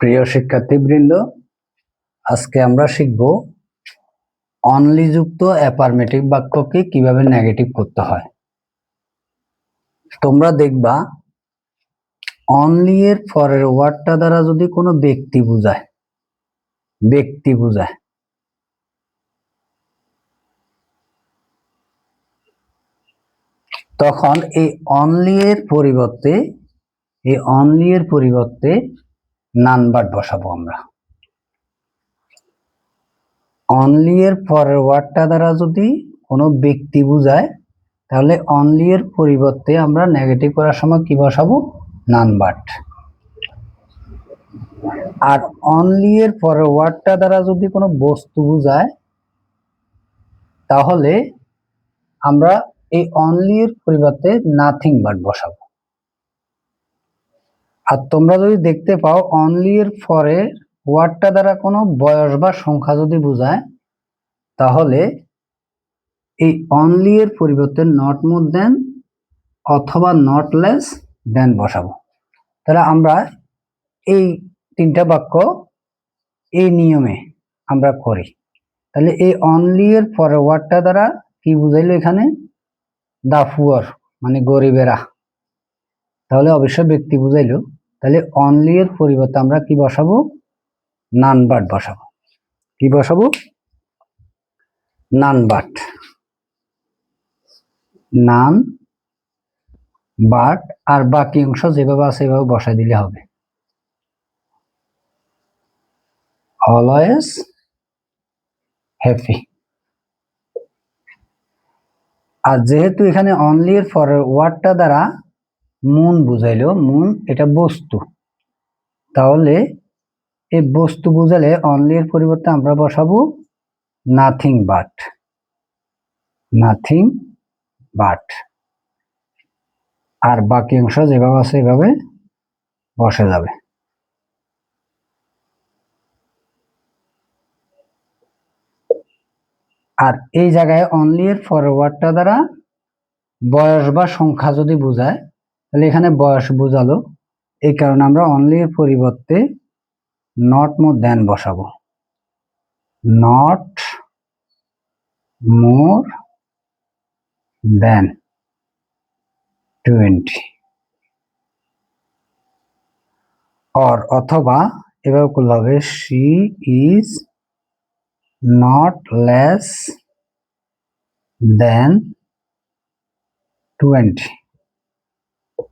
প্রিয় শিক্ষার্থীবৃন্দ, আজকে আমরা শিখব অনলি যুক্ত অ্যাফার্মেটিভ বাক্যকে কিভাবে নেগেটিভ করতে হয়। তোমরা দেখবা অনলি এর পরের ওয়ার্ডটা দ্বারা যদি কোনো ব্যক্তি বোঝায় তখন এই অনলি এর পরিবর্তে নান বাট বসাবো আমরা। অনলি এর পরের ওয়ার্ডটা দ্বারা যদি কোনো ব্যক্তি বোঝায় তাহলে অনলি এর পরিবর্তে আমরা নেগেটিভ করার সময় কি বসাবো? None but. আর অনলি এর পরের ওয়ার্ডটা দ্বারা যদি কোনো বস্তু বোঝায় তাহলে আমরা এই অনলি এর পরিবর্তে নাথিং বাট বসাবো। আর তোমরা যদি দেখতে পাও অনলি এর পরে ওয়ার্ডটা দ্বারা কোনো বয়স বা সংখ্যা যদি বোঝায় তাহলে এই অনলি এর পরিবর্তে নট মোর দেন অথবা নট লেস দেন বসাবো। তাহলে আমরা এই তিনটা বাক্য এই নিয়মে আমরা করি। তাহলে এই অনলি এর পরের ওয়ার্ডটা দ্বারা কি বুঝাইলো? এখানে দা পুয়ার মানে গরিবেরা, তাহলে অবশ্যই ব্যক্তি বুঝাইলো। তাহলে অনলি এর পরিবর্তে আমরা কি বসাবো? নান বাট বসাবো। কি বসাবো? None but. None but. আর বাকি অংশ যেভাবে আছে এভাবে বসাই দিলে হবে। Always happy. আর যেহেতু এখানে অনলি এর পরের ওয়ার্ডটা দ্বারা মুন বুঝাইলো, মুন এটা বস্তু, তাহলে এই বস্তু বুঝালে অনলি এর পরিবর্তে আমরা বসাবো নাথিং বাট। Nothing but. আর বাকি অংশ যেভাবে আছে এভাবে বসে যাবে। আর এই জায়গায় অনলি এর ফরওয়ার্ডটা দ্বারা বয়স বা সংখ্যা যদি বোঝায় তাহলে এখানে বয়স বোঝালো, এই কারণে আমরা অনলি এর পরিবর্তে নট মোর দেন বসাবো। নট মোর দেন 20। অথবা এভাবে করলে হবে she is not less than 20।